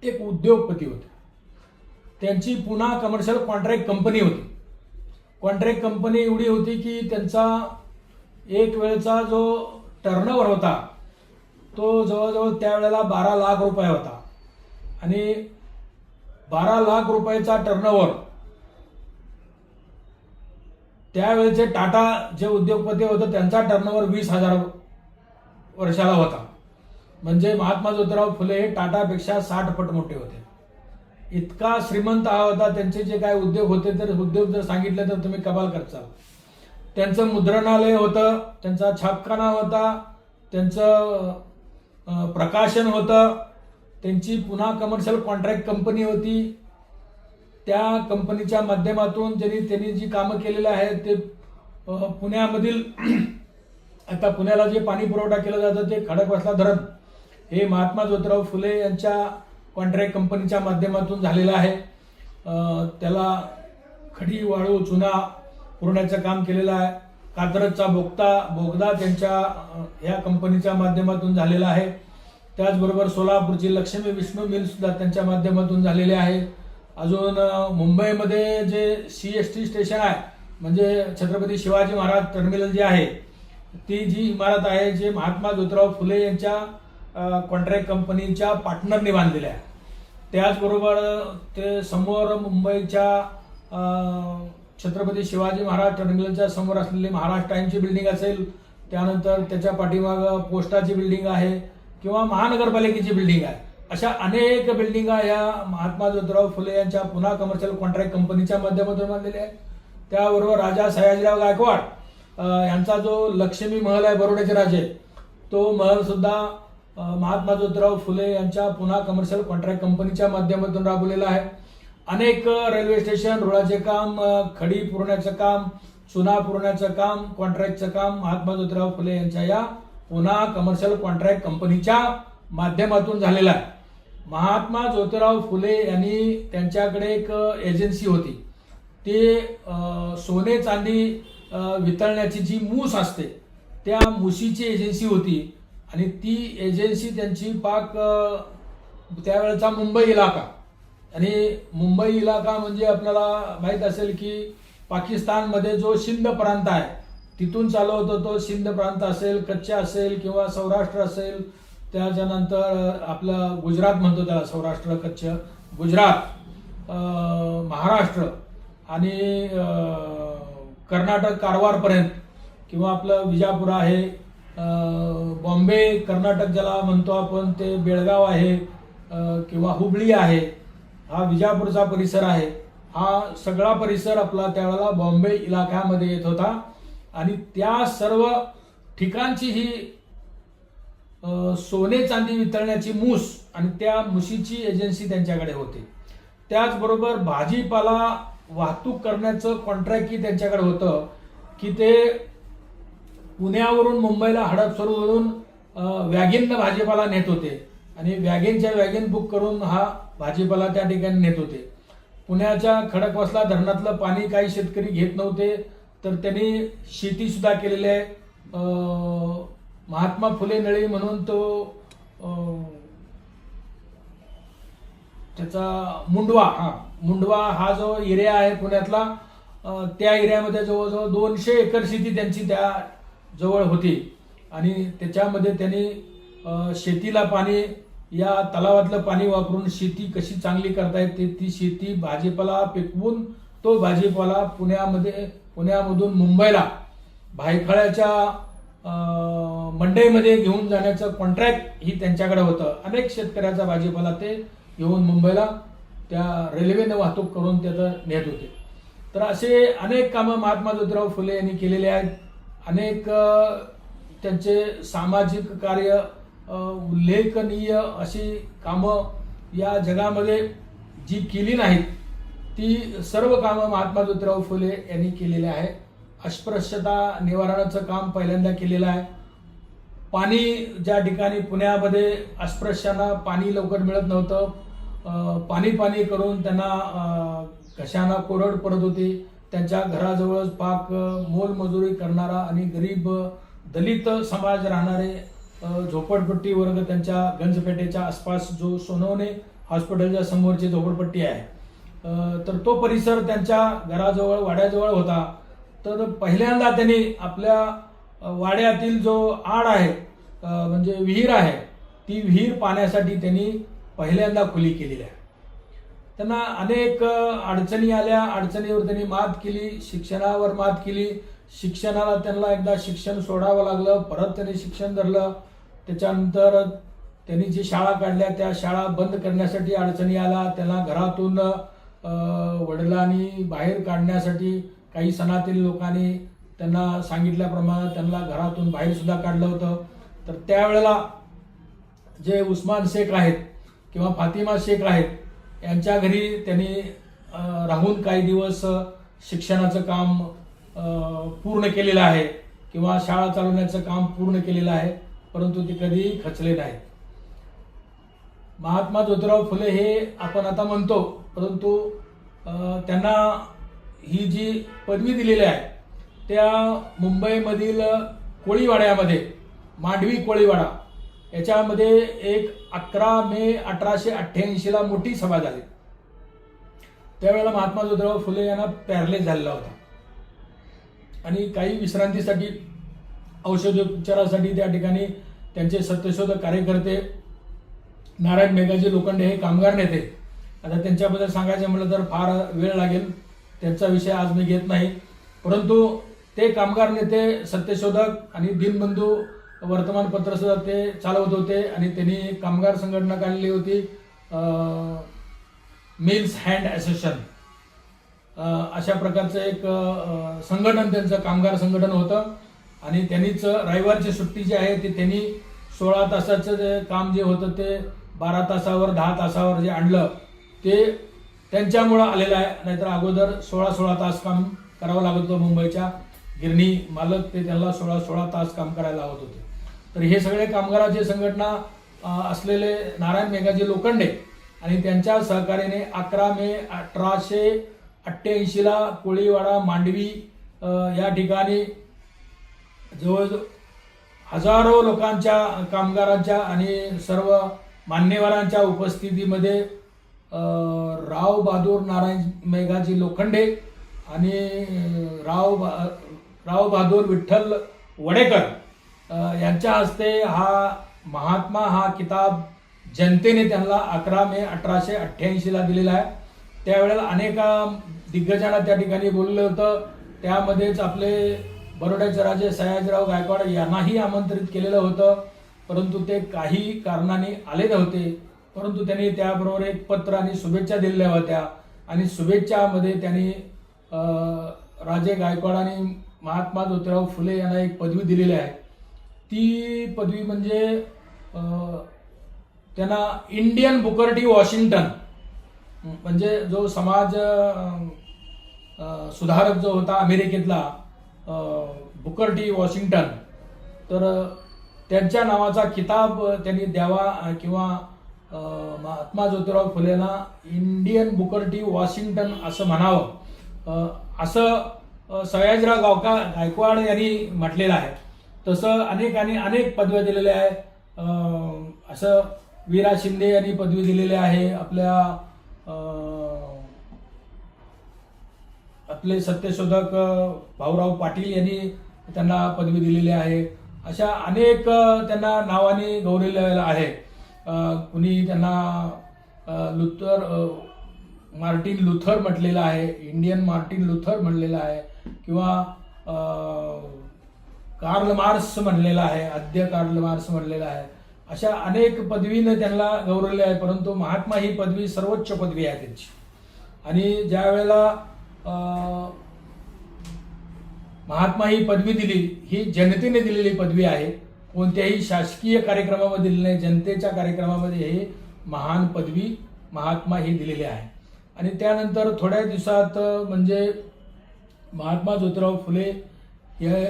एक उद्योगपती होते. त्यांची पुन्हा कमर्शियल कॉन्ट्रॅक्ट कंपनी होती. कॉन्ट्रॅक्ट कंपनी एवढी होती की त्यांचा एक वेळचा जो टर्नओव्हर होता तो जवळजवळ त्यावेळेला 12 लाख रुपये होता. आणि 12 लाख रुपयाचा टर्नओव्हर त्यावेळेचे टाटा जे उद्योगपती होते त्यांचा टर्नओव्हर 20,000 वर्षाला होता. म्हणजे महात्मा ज्योतिराव फुले हे टाटापेक्षा 60 पट मोठे होते. इतका श्रीमंत हा होता. त्यांचे जे काय उद्योग होते तर उद्योग जर सांगितले तर तुम्ही कमाल करचाल. त्यांचं मुद्रणालय होतं, त्यांचा छापखाना होता, त्यांचं प्रकाशन होतं, त्यांची पुन्हा कमर्शियल कॉन्ट्रॅक्ट कंपनी होती. त्या कंपनीच्या माध्यमातून त्यांनी जी कामं केलेली आहेत ते पुण्यामधील आता पुण्याला जे पाणी पुरवठा केला जातं ते खडकवासला धरण हे महात्मा ज्योतिराव फुले यांच्या कॉन्ट्रॅक्ट कंपनीच्या माध्यमातून झालेलं आहे. त्याला खडी, वाळू, चुना पुरवण्याचं काम केलेलं आहे. कात्रजचा बोगदा त्यांच्या या कंपनीच्या माध्यमातून झालेला आहे. त्याचबरोबर सोलापूरची लक्ष्मी विष्णू मिल सुद्धा त्यांच्या माध्यमातून झालेले आहे. अजून मुंबईमध्ये जे CST स्टेशन आहे म्हणजे छत्रपती शिवाजी महाराज टर्मिनल जे आहे ती जी इमारत आहे जे महात्मा ज्योतिराव फुले यांच्या कॉन्ट्रॅक्ट कंपनीच्या पार्टनरने बांधलेले आहे. त्याचबरोबर ते समोर मुंबईच्या छत्रपती शिवाजी महाराज टर्मिनलच्या समोर असलेली महाराष्ट्र टाइम्सची बिल्डिंग असेल, त्यानंतर त्याच्या पाठीमागं पोस्टाची बिल्डिंग आहे किंवा महानगरपालिकेची बिल्डिंग आहे. अशा अनेक बिल्डिंगा या महात्मा ज्योतिराव फुले यांच्या पुन्हा कमर्शियल कॉन्ट्रॅक्ट कंपनीच्या माध्यमातून बांधलेल्या आहेत. त्याबरोबर राजा सयाजीराव गायकवाड यांचा जो लक्ष्मी महल आहे बरोड्याचे राजे तो महल सुद्धा महात्मा ज्योतिराव फुले यांच्या पुन्हा कमर्शियल कॉन्ट्रॅक्ट कंपनीच्या माध्यमातून राबवलेला आहे. अनेक रेल्वे स्टेशन, रुळाचे काम, खडी पुरवण्याचं काम, चुना पुरवण्याचं काम, कॉन्ट्रॅक्टचं काम महात्मा ज्योतिराव फुले यांच्या या पुन्हा कमर्शियल कॉन्ट्रॅक्ट कंपनीच्या माध्यमातून झालेला आहे. महात्मा ज्योतिराव फुले यांनी त्यांच्याकडे एक एजन्सी होती. ते सोने चांदी वितळण्याची जी मूस असते त्या मुशीची एजन्सी होती आणि ती एजन्सी त्यांची पाक त्यावेळेचा मुंबई इलाका, आणि मुंबई इलाका म्हणजे आपल्याला माहीत असेल की पाकिस्तानमध्ये जो सिंध प्रांत आहे तिथून चालू होतो. तो सिंध प्रांत असेल, कच्छ असेल किंवा सौराष्ट्र असेल, त्याच्यानंतर आपलं गुजरात म्हणतो त्याला, सौराष्ट्र, कच्छ, गुजरात, महाराष्ट्र आणि कर्नाटक कारवारपर्यंत, किंवा आपलं विजापूर आहे, बॉम्बे कर्नाटक ज्याला म्हणतो आपण ते बेळगाव आहे, किंवा हुबळी आहे, हा विजापूरचा परिसर आहे. हा सगळा परिसर आपला त्यावेळेला बॉम्बे इलाक्यामध्ये येत होता आणि त्या सर्व ठिकाणची ही सोने चांदी वितळण्याची मूस आणि त्या मुशीची एजन्सी त्यांच्याकडे होती. त्याचबरोबर भाजीपाला वाहतूक करण्याचं कॉन्ट्रॅक्टही त्यांच्याकडे होतं की ते पुण्यावरून मुंबईला हडपसरवरून वॅगिननं भाजीपाला नेत होते आणि वॅगिन बुक करून हा भाजीपाला त्या ठिकाणी नेत होते. पुण्याच्या खडकवासला धरणातलं पाणी काही शेतकरी घेत नव्हते, तर त्यांनी शेती सुद्धा केलेली आहे. महात्मा फुले नळी म्हणून तो त्याचा मुंडवा हा जो एरिया आहे पुण्यातला, त्या एरियामध्ये जवळजवळ 200 एकर शेती त्यांची त्या जवळ होती आणि त्याच्यामध्ये त्यांनी शेतीला पाणी, या तलावातलं पाणी वापरून शेती कशी चांगली करता येते ती शेती, भाजीपाला पिकवून तो भाजीपाला पुण्यामधून मुंबईला भायखळ्याच्या मंडईमध्ये घेऊन जाण्याचं कॉन्ट्रॅक्ट ही त्यांच्याकडे होतं. अनेक शेतकऱ्याचा भाजीपाला ते घेऊन मुंबईला त्या रेल्वेने वाहतूक करून त्याचं नेत होते. तर असे अनेक कामं महात्मा ज्योतिराव फुले यांनी केलेले आहेत. अनेक त्यांचे सामाजिक कार्य, उल्लेखनीय अशी कामं या जगामध्ये जी केली नाहीत ती सर्व कामं महात्मा ज्योतिराव फुले यांनी केलेली आहे. अस्पृश्यता निवारणाचं काम पहिल्यांदा केलेलं आहे. पाणी, ज्या ठिकाणी पुण्यामध्ये अस्पृश्यांना पाणी लवकर मिळत नव्हतं, पाणी करून त्यांना घशांना कोरड पडत होती, त्यांच्या घराजवळच पाक मोलमजुरी करणारा आणि गरीब दलित समाज राहणारे झोपडपट्टी वर्ग त्यांच्या गंजपेठेच्या आसपास, जो सोनवणे हॉस्पिटलच्या समोरची झोपडपट्टी आहे, तर तो परिसर त्यांच्या घराजवळ वाड्याजवळ होता. तर पहिल्यांदा त्यांनी आपल्या वाड्यातील जो आड आहे म्हणजे विहीर आहे, ती विहीर पाण्यासाठी त्यांनी पहिल्यांदा खुली केलेली आहे. त्यांना अनेक अडचणी आल्या, अडचणीवर त्यांनी मात केली, शिक्षणावर मात केली. शिक्षणाला त्यांना एकदा शिक्षण सोडावं लागलं, परत त्यांनी शिक्षण धरलं. त्याच्यानंतर त्यांनी जी शाळा काढल्या त्या शाळा बंद करण्यासाठी अडचणी आल्या. त्यांना घरातून वडिलांनी बाहेर काढण्यासाठी काही सनातील लोकांनी त्यांना सांगितल्याप्रमाणे त्यांना घरातून बाहेर सुद्धा काढलं होतं. तर त्यावेळेला जे उस्मान शेख आहेत किंवा फातिमा शेख आहेत यांच्या घरी त्यांनी राहून काही दिवस शिक्षणाचं काम पूर्ण केलेलं आहे किंवा शाळा चालवण्याचं काम पूर्ण केलेलं आहे, परंतु ते कधीही खचले नाहीत. महात्मा ज्योतिराव फुले हे आपण आता म्हणतो, परंतु त्यांना ही जी पदवी दिलेली आहे त्या मुंबईमधील कोळीवाड्यामध्ये, मांडवी कोळीवाडा याच्यामध्ये एक 11 मे 1888 मोठी सभा झाली. त्यावेळेला महात्मा ज्योतिराव फुले यांना पॅरलेस झालेला होता आणि काही विश्रांतीसाठी, औषधोपचारासाठी त्या ठिकाणी त्यांचे सत्यशोधक कार्यकर्ते नारायण मेघाजी लोखंडे हे कामगार नेते. आता त्यांच्याबद्दल सांगायचं म्हटलं तर फार वेळ लागेल, त्यांचा विषय आज मी घेत नाही. परंतु ते कामगार नेते, सत्यशोधक आणि दीनबंधू वर्तमानपत्र सुद्धा ते चालवत होते आणि त्यांनी कामगार संघटना काढली होती, मिल्स हँड असोसिएशन अशा प्रकारचं एक संघटन, त्यांचं कामगार संघटन होतं. आणि त्यांनीच रविवारची सुट्टी जी आहे ती त्यांनी 16 तासाचं जे काम जे होतं ते 12 तासावर 10 तासावर जे आणलं ते त्यांच्यामुळं आलेलं आहे. नाहीतर अगोदर 16 तास काम करावं लागत होतं. मुंबईच्या गिरणी मालक ते त्यांना 16 तास काम करायला लावत होते. तर हे सगळे कामगाराचे संघटना असलेले नारायण मेघाजी लोखंडे आणि त्यांच्या सहकार्याने 11 मे 1888 ला कोळीवाडा मांडवी या ठिकाणी जवळजवळ हजारो लोकांच्या कामगारांच्या आणि सर्व मान्यवरांच्या उपस्थितीमध्ये राव बहादूर नारायण मेघाजी लोखंडे आणि राव बहादूर विठ्ठल वडेकर यांच्या हस्ते हा किताब जनतेने त्यांना 11 मे 1888 ला दिलेला आहे. त्यावेळेला अनेक दिग्गजांना त्या ठिकाणी बोललं होतं. त्यामध्येच आपले बरोड्याचे राजे सयाजीराव गायकवाड यांनाही आमंत्रित केलेलं होतं, परंतु ते काही कारणाने आले नव्हते. परंतु त्यांनी त्याबरोबर एक पत्र आणि शुभेच्छा दिलेल्या होत्या आणि शुभेच्छामध्ये त्यांनी राजे गायकवाड आणि महात्मा ज्योतिराव फुले यांना एक पदवी दिलेली आहे. ती पदवी म्हणजे त्यांना इंडियन बुकर टी वॉशिंग्टन, म्हणजे जो समाज सुधारक जो होता अमेरिकेतला बुकर टी वॉशिंग्टन, तर त्यांच्या नावाचा किताब त्यांनी द्यावा किंवा महात्मा ज्योतिराव फुलेंना इंडियन बुकर टी वॉशिंग्टन असं म्हणावं असं सयाजीराव गायकवाड यांनी म्हटलेलं आहे. तसं अनेक पदव्या दिलेल्या आहे. असं वीरा शिंदे यांनी पदवी दिलेली आहे. आपले सत्यशोधक भाऊराव पाटील यांनी त्यांना पदवी दिलेली आहे. अशा अनेक त्यांना नावाने गौरवलेलं आहे. कुणी त्यांना मार्टिन लुथर म्हटलेलं आहे, इंडियन मार्टिन लुथर म्हणलेलं आहे किंवा कार्ल मार्क्स म्हणलेला आहे, आद्य कार्ल मार्क्स म्हणलेला आहे. अशा अनेक पदवीने त्यांना गौरवले आहे. परंतु महात्मा ही पदवी सर्वोच्च पदवी आहे त्यांची. आणि ज्या वेळेला महात्मा ही पदवी दिली, ही जनतेने दिलेली पदवी आहे. कोणत्याही शासकीय कार्यक्रमामध्ये दिलेली नाही, जनतेच्या कार्यक्रमामध्ये हे महान पदवी महात्मा ही दिलेली आहे. आणि त्यानंतर थोड्या दिवसात म्हणजे महात्मा ज्योतिराव फुले हे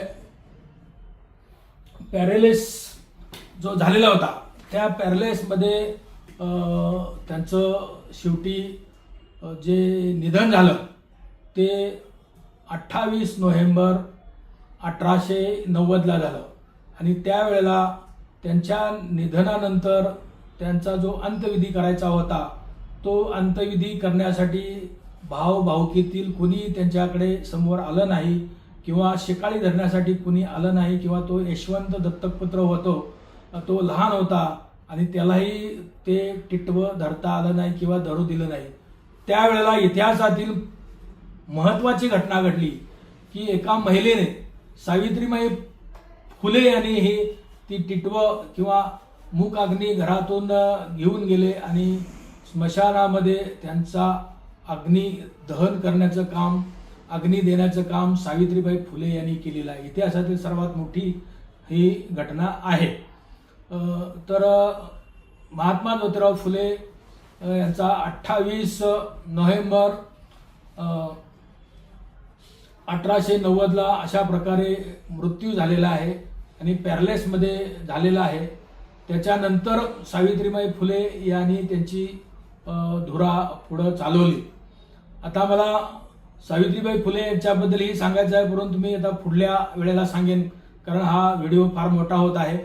पॅरालिस जो झालेला होता, त्या पॅरालिसमध्ये त्यांचं शेवटी जे निधन झालं ते 28 नोव्हेंबर 1890 ला झालं. आणि त्यावेळेला त्यांच्या निधनानंतर त्यांचा जो अंत्यविधी करायचा होता, तो अंत्यविधी करण्यासाठी भावभावकीतील कुणी त्यांच्याकडे समोर आलं नाही किंवा शिकाळी धरण्यासाठी कुणी आलं नाही किंवा तो यशवंत दत्तकपुत्र होतो, तो लहान होता आणि त्यालाही ते टिटवं धरता आलं नाही किंवा धरू दिलं नाही. त्यावेळेला इतिहासातील महत्त्वाची घटना घडली की एका महिलेने, सावित्रीबाई फुले यांनी ही ती टिटवं किंवा मूक अग्नी घरातून घेऊन गेले आणि स्मशानामध्ये त्यांचा अग्नी दहन करण्याचं काम, अग्नी देण्याचं काम सावित्रीबाई फुले यांनी केलेलं आहे. इतिहासातील सर्वात मोठी ही घटना आहे. तर महात्मा ज्योतिराव फुले यांचा 28 नोव्हेंबर 1890 ला अशा प्रकारे मृत्यू झालेला आहे आणि पॅरालिसमध्ये झालेला आहे. त्याच्यानंतर सावित्रीबाई फुले यांनी त्यांची धुरा पुढं चालवली. आता मला सावित्रीबाई फुले यांच्याबद्दलही सांगायचं आहे, परंतु मी आता पुढल्या वेळेला सांगेन, कारण हा व्हिडिओ फार मोठा होत आहे.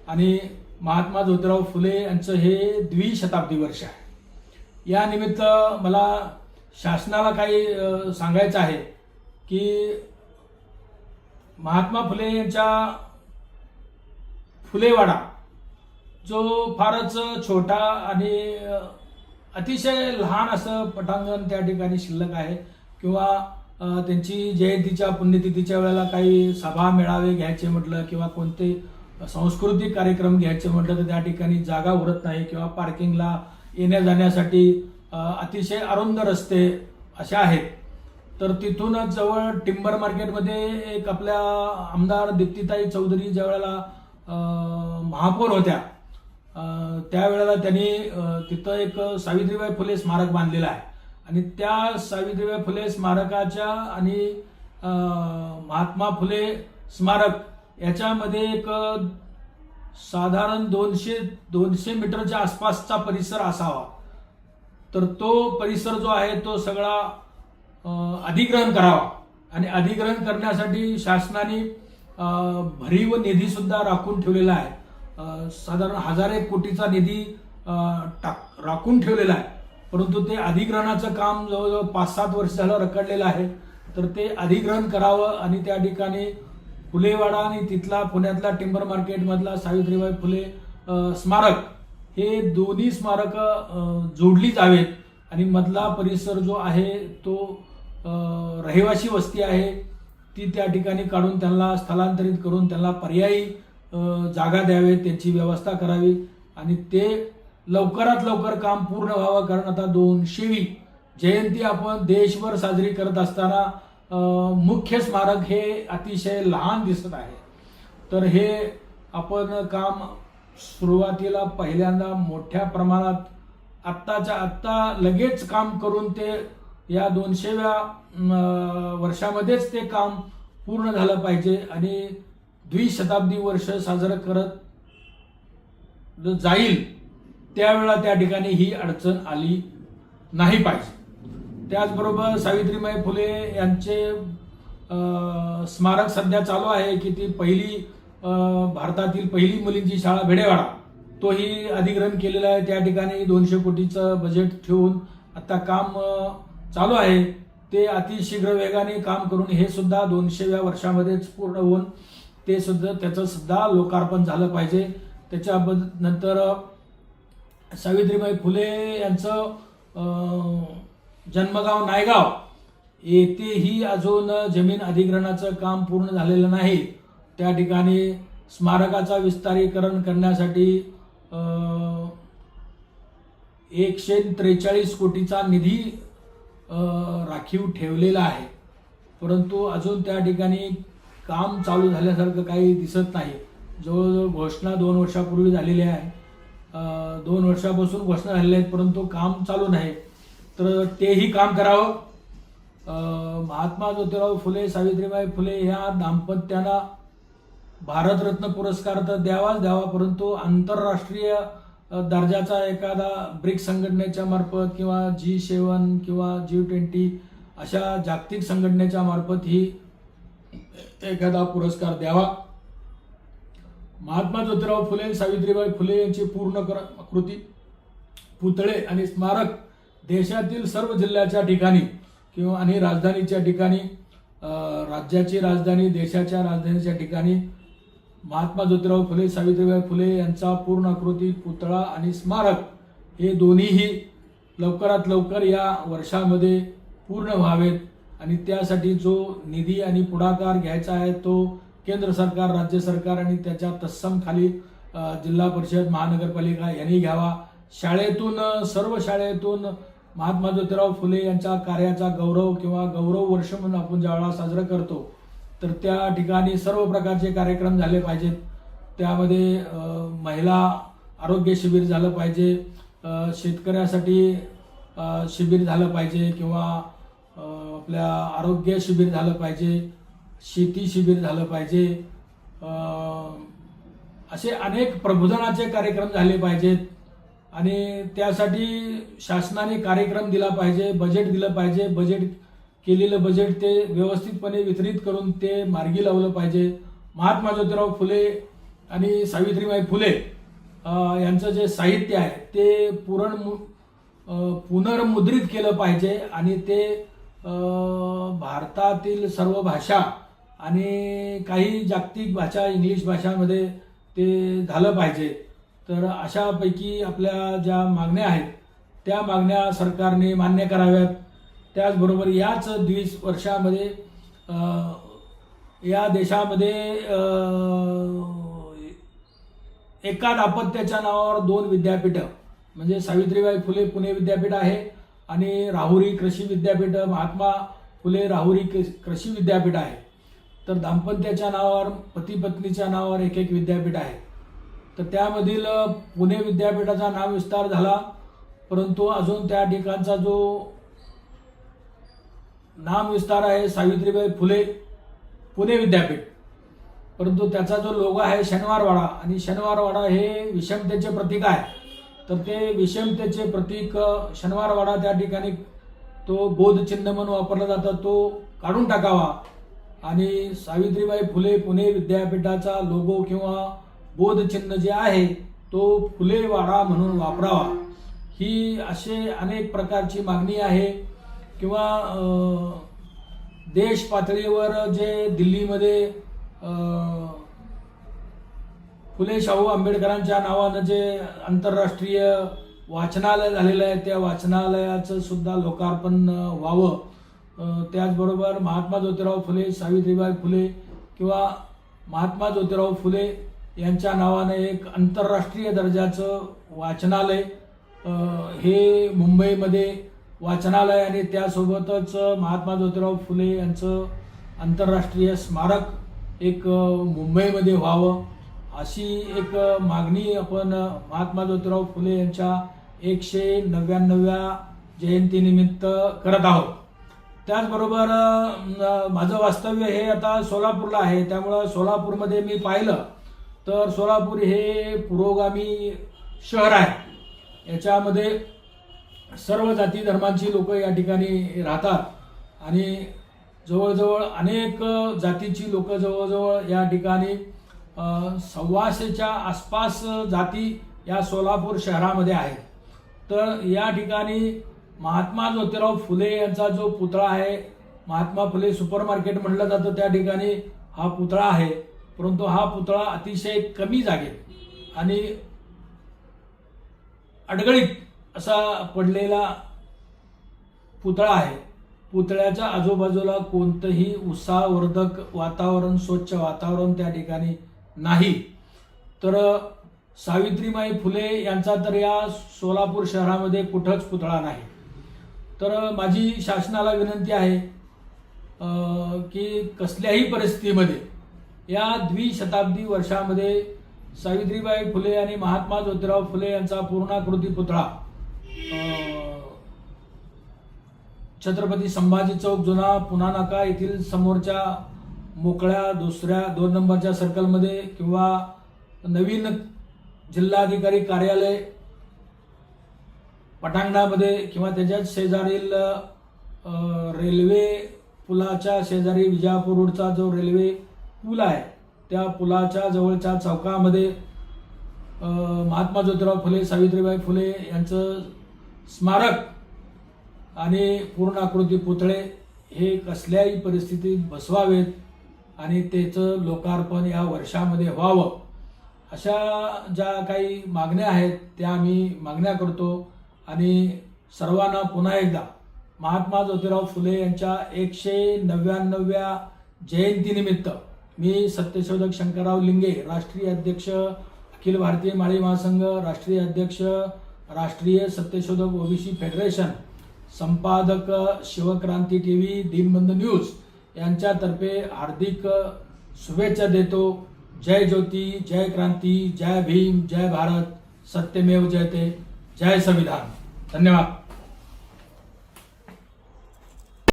आणि महात्मा ज्योतिराव फुले यांचं हे द्विशताब्दी वर्ष आहे. या निमित्त मला शासनाला काही सांगायचं आहे की महात्मा फुले यांच्या फुलेवाडा जो फारच छोटा आणि अतिशय लहान असं पटांगण त्या ठिकाणी शिल्लक आहे किंवा त्यांची जयंतीच्या पुण्यतिथीच्या वेळेला काही सभा मेळावे घ्यायचे म्हटलं किंवा कोणते सांस्कृतिक कार्यक्रम घ्यायचे म्हटलं तर त्या ठिकाणी जागा उरत नाही किंवा पार्किंगला येण्या जाण्यासाठी अतिशय अरुंद रस्ते अशा आहेत. तर तिथूनच जवळ टिंबर मार्केटमध्ये एक आपल्या आमदार दीप्तीताई चौधरी ज्या वेळेला महापौर होत्या त्यावेळेला त्यांनी तिथं एक सावित्रीबाई फुले स्मारक बांधलेलं आहे. आणि त्या सावित्रीबाई फुले स्मारकाच्या आणि महात्मा फुले स्मारक याच्यामध्ये एक साधारण 200 मीटरच्या आसपासचा परिसर असावा. तर तो परिसर जो आहे तो सगळा अधिग्रहण करावा आणि अधिग्रहण करण्यासाठी शासनाने भरीव निधी सुद्धा राखून ठेवलेला आहे. साधारण 1000 कोटीचा निधी राखून ठेवलेला आहे. परंतु ते अधिग्रहणाचं काम जवळजवळ 5-7 वर्ष झालं रखडलेलं आहे. तर ते अधिग्रहण करावं आणि त्या ठिकाणी फुलेवाडा आणि तिथला पुण्यातला टिंबर मार्केटमधला सावित्रीबाई फुले स्मारक हे दोन्ही स्मारक जोडली जावेत आणि मधला परिसर जो आहे तो रहिवासी वस्ती आहे ती त्या ठिकाणी काढून त्यांना स्थलांतरित करून त्यांना पर्यायी जागा द्यावे, त्यांची व्यवस्था करावी आणि ते लवकरात लवकर काम पूर्ण व्हावं. कारण आता 200वी जयंती आपण देशभर साजरी करत असताना मुख्य स्मारक हे अतिशय लहान दिसत आहे. तर हे आपण काम सुरुवातीला पहिल्यांदा मोठ्या प्रमाणात आत्ताच्या आत्ता लगेच काम करून ते या 200व्या वर्षामध्येच ते काम पूर्ण झालं पाहिजे आणि द्विशताब्दी वर्ष साजरं करत जाईल त्यावेळेला त्या ठिकाणी ही अडचण आली नाही पाहिजे. त्याचबरोबर सावित्रीबाई फुले यांचे स्मारक सध्या चालू आहे की ती भारतातील पहिली मुलींची शाळा भेडेवाडा तोही अधिग्रहण केलेला आहे. त्या ठिकाणी 200 कोटीचं बजेट ठेवून आता काम चालू आहे. ते अतिशीघ्र वेगाने काम करून हे सुद्धा 200व्या वर्षामध्येच पूर्ण होऊन ते सुद्धा त्याचं सुद्धा लोकार्पण झालं पाहिजे. नंतर सावित्रीबाई फुले यांचं जन्मगाव नायगाव येथेही अजून जमीन अधिग्रहणाचं काम पूर्ण झालेलं नाही. त्या ठिकाणी स्मारकाचं विस्तारीकरण करण्यासाठी 143 कोटीचा निधी राखीव ठेवलेला आहे. परंतु अजून त्या ठिकाणी काम चालू झाल्यासारखं काही दिसत नाही. जवळजवळ घोषणा 2 वर्षापूर्वी झालेली आहे. 2 वर्षापासून घोषणा झालेल्या आहेत परंतु काम चालू नाही. तर तेही काम करावं. महात्मा ज्योतिराव फुले सावित्रीबाई फुले ह्या दाम्पत्यांना भारतरत्न पुरस्कार तर द्यावा परंतु आंतरराष्ट्रीय दर्जाचा एखादा ब्रिक्स संघटनेच्या मार्फत किंवा G7 किंवा G20 अशा जागतिक संघटनेच्या मार्फत ही एखादा पुरस्कार द्यावा. महात्मा ज्योतिराव फुले सावित्रीबाई फुले यांची पूर्ण कृती पुतळे आणि स्मारक देशातील सर्व जिल्ह्याच्या ठिकाणी किंवा आणि राजधानीच्या ठिकाणी राज्याची राजधानी देशाच्या राजधानीच्या ठिकाणी महात्मा ज्योतिराव फुले सावित्रीबाई फुले यांचा पूर्ण आकृती पुतळा आणि स्मारक हे दोन्हीही लवकरात लवकर या वर्षामध्ये पूर्ण व्हावेत आणि त्यासाठी जो निधी आणि पुढाकार घ्यायचा आहे तो केंद्र सरकार, राज्य सरकार आणि त्याच्या तत्सम खाली जिल्हा परिषद, महानगरपालिका यांनी घ्यावा. शाळेतून सर्व शाळेतून महात्मा ज्योतिराव फुले यांच्या कार्याचा गौरव किंवा गौरव वर्ष म्हणून आपण ज्यावेळेला साजरा करतो तर त्या ठिकाणी सर्व प्रकारचे कार्यक्रम झाले पाहिजेत. त्यामध्ये महिला आरोग्य शिबिर झालं पाहिजे, शेतकऱ्यासाठी शिबिर झालं पाहिजे किंवा आपल्या आरोग्य शिबिर झालं पाहिजे, शेती शिबिर झालं पाहिजे. असे अनेक प्रबोधनाचे कार्यक्रम झाले पाहिजेत आणि त्यासाठी शासनाने कार्यक्रम दिला पाहिजे, बजेट दिलं पाहिजे. केलेलं बजेट ते व्यवस्थितपणे वितरित करून ते मार्गी लावलं पाहिजे. महात्मा ज्योतिराव फुले आणि सावित्रीबाई फुले यांचं जे साहित्य आहे ते पुनर्मुद्रित केलं पाहिजे आणि ते भारतातील सर्व भाषा आणि काही जागतिक भाषा इंग्लिश भाषांमध्ये ते झालं पाहिजे. तर अशापैकी आपल्या ज्या मागण्या आहेत त्या मागण्या सरकारने मान्य कराव्यात. त्याचबरोबर याच 20 वर्षामध्ये या देशामध्ये एका दाम्पत्याच्या नावावर 2 विद्यापीठं म्हणजे सावित्रीबाई फुले पुणे विद्यापीठ आहे आणि राहुरी कृषी विद्यापीठ, महात्मा फुले राहुरी कृषी विद्यापीठ आहे. तर दाम्पत्याच्या नावावर, पती पत्नीच्या नावावर एक विद्यापीठ आहे. तर त्यामधील पुणे विद्यापीठाचा नाव विस्तार झाला परंतु अजून त्या ठिकाणचा जो नाम विस्तार आहे सावित्रीबाई फुले पुणे विद्यापीठ परंतु त्याचा जो लोगो आहे शनिवारवाडा, आणि शनिवारवाडा हे विषमतेचे प्रतीक आहे, तर ते विषमतेचे प्रतीक शनिवारवाडा त्या ठिकाणी तो बोध चिन्ह म्हणून वापरला जातो, तो काढून टाकावा आणि सावित्रीबाई फुले पुणे विद्यापीठाचा लोगो किंवा बोध चिन्ह जे आहे तो फुलेवाडा म्हणून वापरावा. ही असे अनेक प्रकारची मागणी आहे. किंवा देश पातळीवर जे दिल्लीमध्ये फुले शाहू आंबेडकरांच्या नावानं जे आंतरराष्ट्रीय वाचनालय झालेलं आहे, त्या वाचनालयाचं सुद्धा लोकार्पण व्हावं. त्याचबरोबर महात्मा ज्योतिराव फुले, सावित्रीबाई फुले किंवा महात्मा ज्योतिराव फुले यांच्या नावानं एक आंतरराष्ट्रीय दर्जाचं वाचनालय हे मुंबईमध्ये वाचनालय आणि त्यासोबतच महात्मा ज्योतिराव फुले यांचं आंतरराष्ट्रीय स्मारक एक मुंबईमध्ये व्हावं, अशी एक मागणी आपण महात्मा ज्योतिराव फुले यांच्या 199व्या जयंतीनिमित्त करत आहोत. त्याचबरोबर माझं वास्तव्य हे आता सोलापूरला आहे, त्यामुळं सोलापूरमध्ये मी पाहिलं तर सोलापूर हे पुरोगामी शहर आहे. याच्यामध्ये सर्व जाती धर्मांची लोक या ठिकाणी राहतात आणि जवळजवळ अनेक जातीची लोक जवळजवळ या ठिकाणी 125च्या आसपास जाती या सोलापूर शहरामध्ये आहेत. तर या ठिकाणी महात्मा ज्योतिराव फुले यांचा जो पुतळा आहे, महात्मा फुले सुपर मार्केट म्हटलं जातं, त्या ठिकाणी हा पुतळा आहे. परंतु हा पुतळा अतिशय कमी जागेत आणि अडगळीत असा पडलेला पुतळा आहे. पुतळ्याच्या आजूबाजूला कोणतंही उत्साहवर्धक वातावरण, स्वच्छ वातावरण त्या ठिकाणी नाही. तर सावित्रीबाई फुले यांचा तर या सोलापूर शहरामध्ये कुठंच पुतळा नाही. तर माझी शासनाला विनंती आहे की कसल्याही परिस्थितीमध्ये या द्विशताब्दी वर्षामध्ये सावित्रीबाई फुले आणि महात्मा ज्योतिराव फुले यांचा पूर्णाकृती पुतळा छत्रपती संभाजी चौक, जुना पुणा नाका येथील समोरच्या मोकळ्या दुसऱ्या 2 नंबरच्या सर्कलमध्ये किंवा नवीन जिल्हाधिकारी कार्यालय पटांगणामध्ये किंवा त्याच्याच शेजारील रेल्वे पुलाच्या शेजारी विजापूर रोडचा जो रेल्वे पूल आहे त्या पुलाच्या जवळच्या चौकामध्ये महात्मा ज्योतिराव फुले, सावित्रीबाई फुले यांचं स्मारक आणि पूर्णाकृती पुतळे हे कसल्याही परिस्थितीत बसवावेत आणि त्याचं लोकार्पण या वर्षामध्ये व्हावं. अशा ज्या काही मागण्या आहेत त्या आम्ही मागण्या करतो आणि सर्वांना पुन्हा एकदा महात्मा ज्योतिराव फुले यांच्या 199व्या जयंतीनिमित्त मी सत्यशोधक शंकरराव लिंगे, राष्ट्रीय अध्यक्ष अखिल भारतीय माळी महासंघ, राष्ट्रीय अध्यक्ष राष्ट्रीय सत्यशोधक ओबीसी फेडरेशन, संपादक शिवक्रांती टीव्ही, दीनबंधू न्यूज यांच्यातर्फे हार्दिक शुभेच्छा देतो. जय ज्योती, जय क्रांती, जय भीम, जय भारत, सत्यमेव जयते, जय संविधान. धन्यवाद.